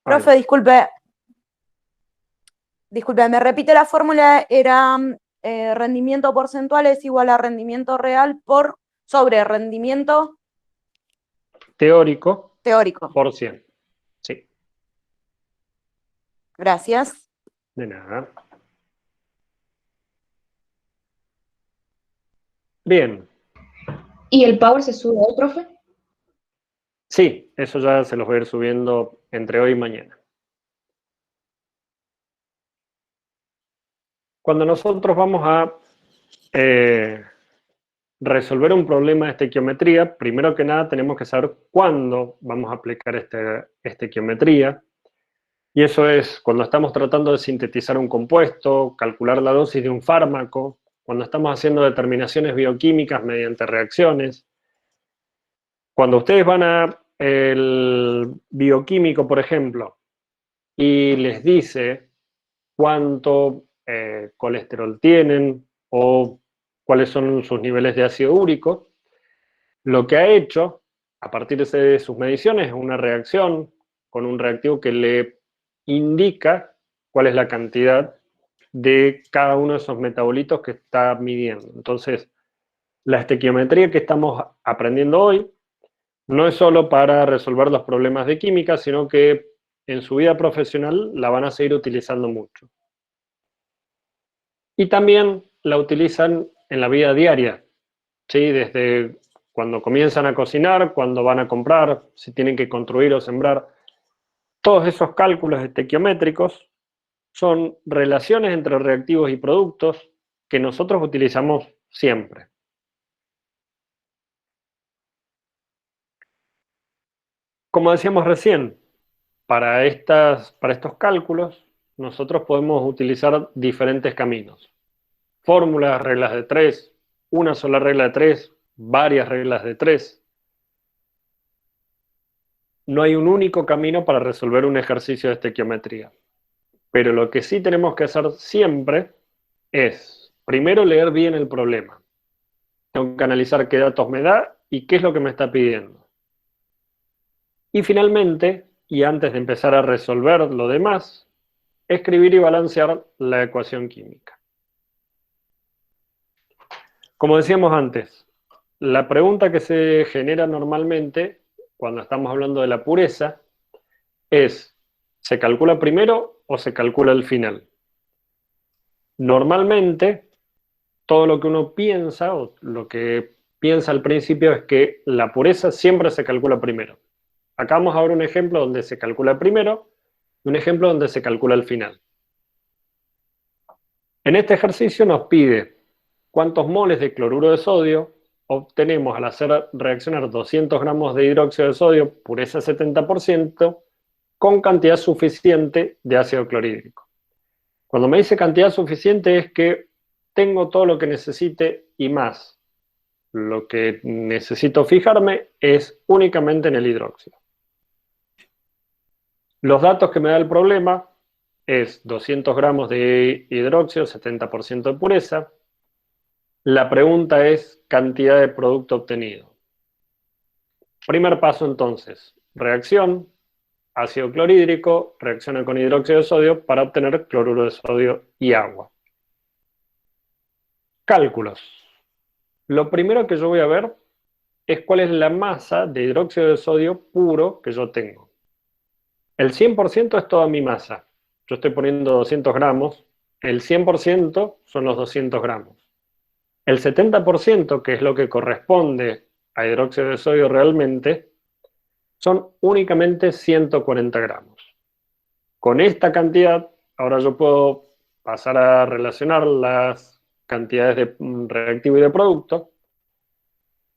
Ahí Profe, va. disculpe, me repite la fórmula, era rendimiento porcentual es igual a rendimiento real sobre rendimiento Teórico teórico. por 100. Sí, Gracias. de nada. Bien, ¿Y el power se sube hoy, profe? sí, eso ya se los voy a ir subiendo entre hoy y mañana. Cuando nosotros vamos a eh, resolver un problema de estequiometría, primero que nada tenemos que saber cuándo vamos a aplicar esta estequiometría. Y eso es cuando estamos tratando de sintetizar un compuesto, calcular la dosis de un fármaco, cuando estamos haciendo determinaciones bioquímicas mediante reacciones. Cuando ustedes van a el bioquímico, por ejemplo, y les dice cuánto colesterol tienen o cuáles son sus niveles de ácido úrico, lo que ha hecho a partir de sus mediciones es una reacción con un reactivo que le indica cuál es la cantidad de cada uno de esos metabolitos que está midiendo. Entonces, la estequiometría que estamos aprendiendo hoy no es solo para resolver los problemas de química, sino que en su vida profesional la van a seguir utilizando mucho. Y también la utilizan en la vida diaria, ¿sí? Desde cuando comienzan a cocinar, cuando van a comprar, si tienen que construir o sembrar. Todos esos cálculos estequiométricos son relaciones entre reactivos y productos que nosotros utilizamos siempre. Como decíamos recién, para estos cálculos nosotros podemos utilizar diferentes caminos. Fórmulas, reglas de tres, una sola regla de tres, varias reglas de tres. No hay un único camino para resolver un ejercicio de estequiometría. Pero lo que sí tenemos que hacer siempre es, primero, leer bien el problema. Tengo que analizar qué datos me da y qué es lo que me está pidiendo. Y finalmente, y antes de empezar a resolver lo demás, escribir y balancear la ecuación química. Como decíamos antes, la pregunta que se genera normalmente cuando estamos hablando de la pureza es, ¿se calcula primero o se calcula al final? Normalmente, todo lo que uno piensa o lo que piensa al principio es que la pureza siempre se calcula primero. Acá vamos a ver un ejemplo donde se calcula primero y un ejemplo donde se calcula al final. En este ejercicio nos pide cuántos moles de cloruro de sodio obtenemos al hacer reaccionar 200 gramos de hidróxido de sodio, pureza 70%, con cantidad suficiente de ácido clorhídrico. Cuando me dice cantidad suficiente es que tengo todo lo que necesite y más. Lo que necesito fijarme es únicamente en el hidróxido. Los datos que me da el problema es 200 gramos de hidróxido, 70% de pureza. La pregunta es cantidad de producto obtenido. Primer paso entonces, reacción, ácido clorhídrico, reacciona con hidróxido de sodio para obtener cloruro de sodio y agua. Cálculos. Lo primero que yo voy a ver es cuál es la masa de hidróxido de sodio puro que yo tengo. El 100% es toda mi masa. Yo estoy poniendo 200 gramos. El 100% son los 200 gramos. El 70%, que es lo que corresponde a hidróxido de sodio realmente, son únicamente 140 gramos. Con esta cantidad, ahora yo puedo pasar a relacionar las cantidades de reactivo y de producto,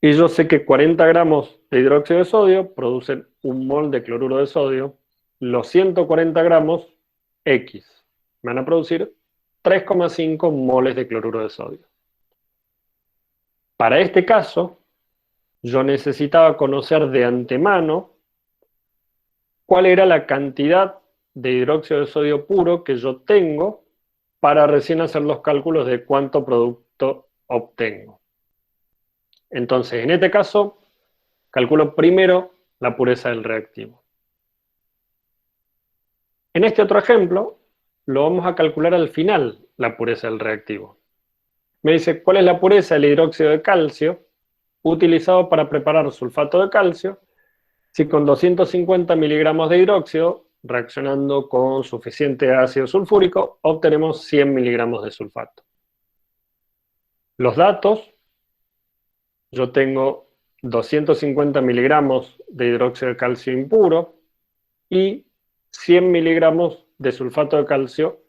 y yo sé que 40 gramos de hidróxido de sodio producen un mol de cloruro de sodio, los 140 gramos X me van a producir 3,5 moles de cloruro de sodio. Para este caso, yo necesitaba conocer de antemano cuál era la cantidad de hidróxido de sodio puro que yo tengo para recién hacer los cálculos de cuánto producto obtengo. Entonces, en este caso, calculo primero la pureza del reactivo. En este otro ejemplo, lo vamos a calcular al final, la pureza del reactivo. Me dice, ¿cuál es la pureza del hidróxido de calcio utilizado para preparar sulfato de calcio si con 250 miligramos de hidróxido, reaccionando con suficiente ácido sulfúrico, obtenemos 100 miligramos de sulfato? Los datos, yo tengo 250 miligramos de hidróxido de calcio impuro y 100 miligramos de sulfato de calcio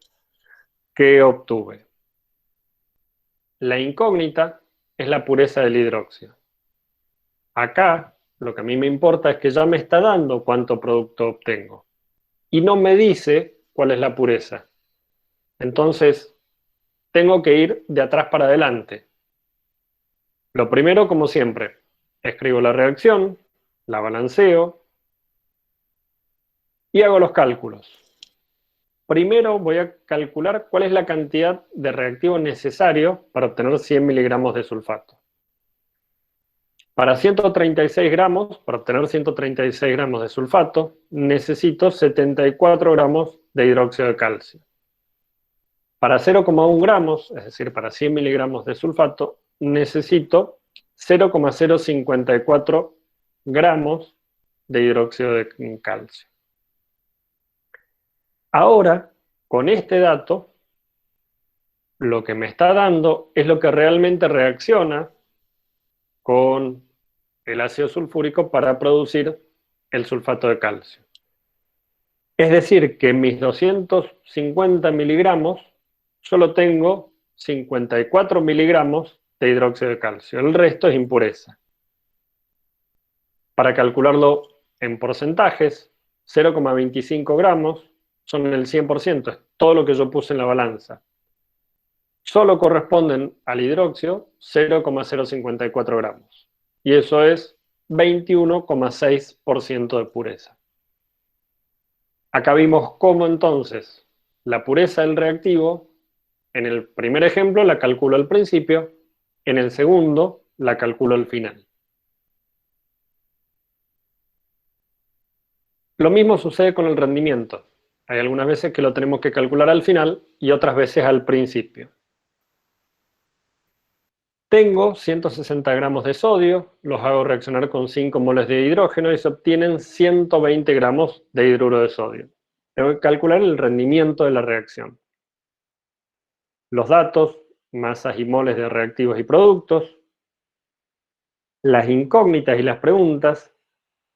que obtuve. La incógnita es la pureza del hidróxido. Acá, lo que a mí me importa es que ya me está dando cuánto producto obtengo y no me dice cuál es la pureza. Entonces, tengo que ir de atrás para adelante. Lo primero, como siempre, escribo la reacción, la balanceo y hago los cálculos. Primero voy a calcular cuál es la cantidad de reactivo necesario para obtener 100 miligramos de sulfato. Para 136 gramos, para obtener 136 gramos de sulfato, necesito 74 gramos de hidróxido de calcio. Para 0,1 gramos, es decir, para 100 miligramos de sulfato, necesito 0,054 gramos de hidróxido de calcio. Ahora, con este dato, lo que me está dando es lo que realmente reacciona con el ácido sulfúrico para producir el sulfato de calcio. Es decir, que en mis 250 miligramos solo tengo 54 miligramos de hidróxido de calcio. El resto es impureza. Para calcularlo en porcentajes, 0,25 gramos son el 100%, es todo lo que yo puse en la balanza. Solo corresponden al hidróxido 0,054 gramos. Y eso es 21,6% de pureza. Acá vimos cómo entonces la pureza del reactivo, en el primer ejemplo la calculo al principio, en el segundo la calculo al final. Lo mismo sucede con el rendimiento. Hay algunas veces que lo tenemos que calcular al final y otras veces al principio. Tengo 160 gramos de sodio, los hago reaccionar con 5 moles de hidrógeno y se obtienen 120 gramos de hidruro de sodio. Tengo que calcular el rendimiento de la reacción. Los datos, masas y moles de reactivos y productos, las incógnitas y las preguntas.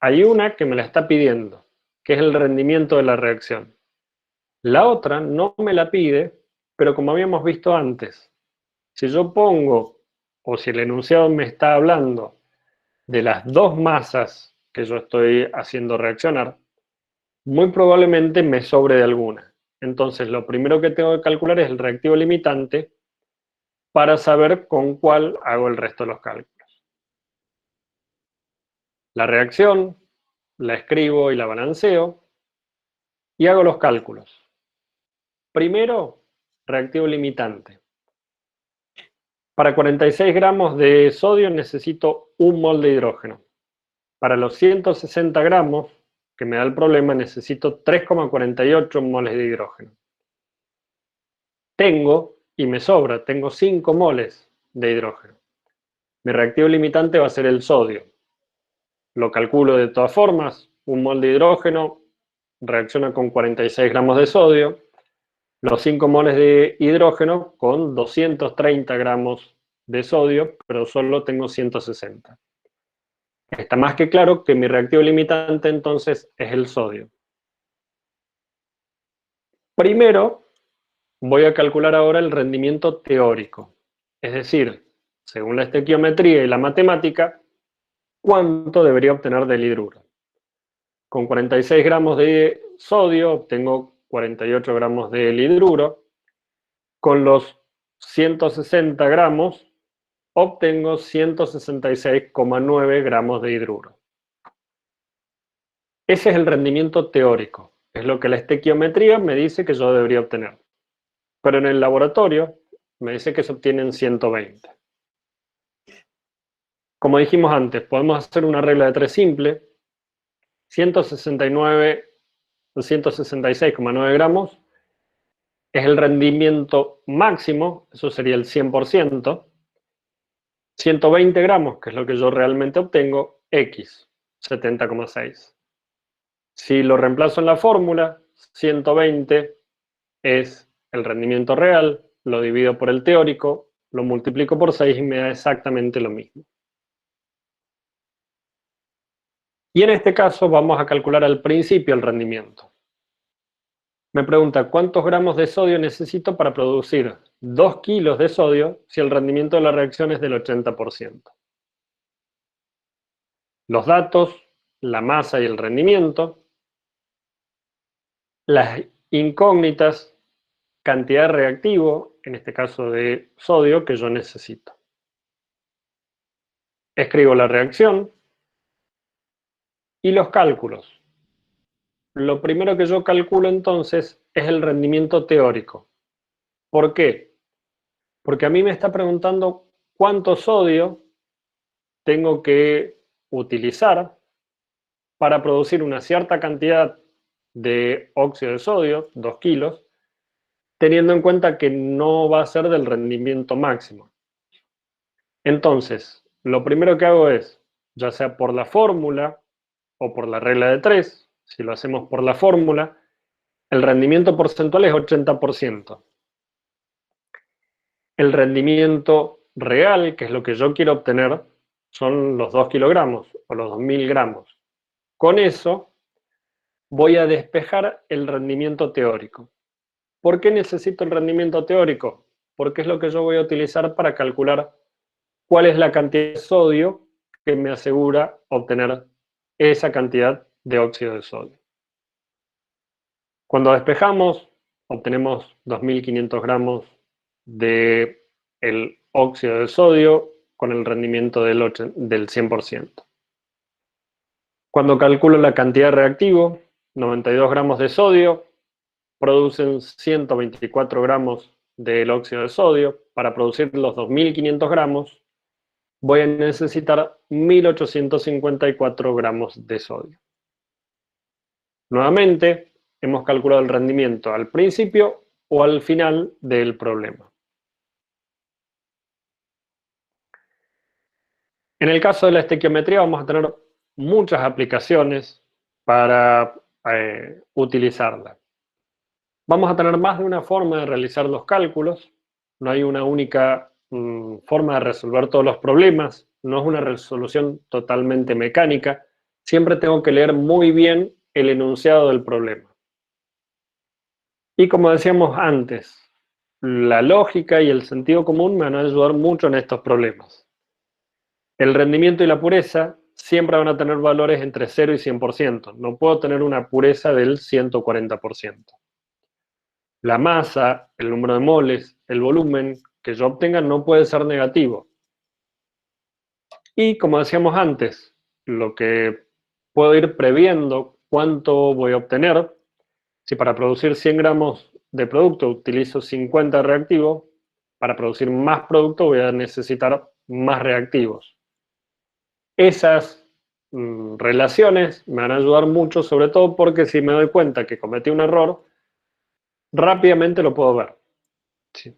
Hay una que me la está pidiendo, que es el rendimiento de la reacción. La otra no me la pide, pero como habíamos visto antes, si yo pongo, o si el enunciado me está hablando de las dos masas que yo estoy haciendo reaccionar, muy probablemente me sobre de alguna. Entonces, lo primero que tengo que calcular es el reactivo limitante para saber con cuál hago el resto de los cálculos. La reacción la escribo y la balanceo y hago los cálculos. Primero, reactivo limitante. Para 46 gramos de sodio necesito 1 mol de hidrógeno. Para los 160 gramos que me da el problema necesito 3,48 moles de hidrógeno. Tengo, y me sobra, tengo 5 moles de hidrógeno. Mi reactivo limitante va a ser el sodio. Lo calculo de todas formas, 1 mol de hidrógeno reacciona con 46 gramos de sodio, los 5 moles de hidrógeno con 230 gramos de sodio, pero solo tengo 160. Está más que claro que mi reactivo limitante entonces es el sodio. Primero, voy a calcular ahora el rendimiento teórico, es decir, según la estequiometría y la matemática, cuánto debería obtener del hidruro. Con 46 gramos de sodio obtengo 48 gramos del hidruro. Con los 160 gramos obtengo 166,9 gramos de hidruro. Ese es el rendimiento teórico, es lo que la estequiometría me dice que yo debería obtener. Pero en el laboratorio me dice que se obtienen 120. Como dijimos antes, podemos hacer una regla de 3 simple. 169 166,9 gramos, es el rendimiento máximo, eso sería el 100%. 120 gramos, que es lo que yo realmente obtengo, X, 70,6. Si lo reemplazo en la fórmula, 120 es el rendimiento real, lo divido por el teórico, lo multiplico por 6 y me da exactamente lo mismo. Y en este caso vamos a calcular al principio el rendimiento. Me pregunta cuántos gramos de sodio necesito para producir 2 kilos de sodio si el rendimiento de la reacción es del 80%. Los datos, la masa y el rendimiento, las incógnitas, cantidad de reactivo, en este caso de sodio, que yo necesito. Escribo la reacción y los cálculos. Lo primero que yo calculo entonces es el rendimiento teórico. ¿Por qué? Porque a mí me está preguntando cuánto sodio tengo que utilizar para producir una cierta cantidad de óxido de sodio, 2 kilos, teniendo en cuenta que no va a ser del rendimiento máximo. Entonces, lo primero que hago es, ya sea por la fórmula o por la regla de 3, si lo hacemos por la fórmula, el rendimiento porcentual es 80%. El rendimiento real, que es lo que yo quiero obtener, son los 2 kilogramos o los 2000 gramos. Con eso voy a despejar el rendimiento teórico. ¿Por qué necesito el rendimiento teórico? Porque es lo que yo voy a utilizar para calcular cuál es la cantidad de sodio que me asegura obtener esa cantidad de óxido de sodio. Cuando despejamos, obtenemos 2.500 gramos del óxido de sodio con el rendimiento del 100%. Cuando calculo la cantidad de reactivo, 92 gramos de sodio producen 124 gramos del óxido de sodio. Para producir los 2.500 gramos, voy a necesitar 1.854 gramos de sodio. Nuevamente, hemos calculado el rendimiento al principio o al final del problema. En el caso de la estequiometría vamos a tener muchas aplicaciones para utilizarla. Vamos a tener más de una forma de realizar los cálculos. No hay una única forma de resolver todos los problemas. No es una resolución totalmente mecánica. Siempre tengo que leer muy bien el enunciado del problema. Y como decíamos antes, la lógica y el sentido común me van a ayudar mucho en estos problemas. El rendimiento y la pureza siempre van a tener valores entre 0 y 100%. No puedo tener una pureza del 140%. La masa, el número de moles, el volumen que yo obtenga no puede ser negativo. Y como decíamos antes, lo que puedo ir previendo cuánto voy a obtener. Si para producir 100 gramos de producto utilizo 50 reactivos, para producir más producto voy a necesitar más reactivos. Esas relaciones me van a ayudar mucho, sobre todo porque si me doy cuenta que cometí un error, rápidamente lo puedo ver. Sí.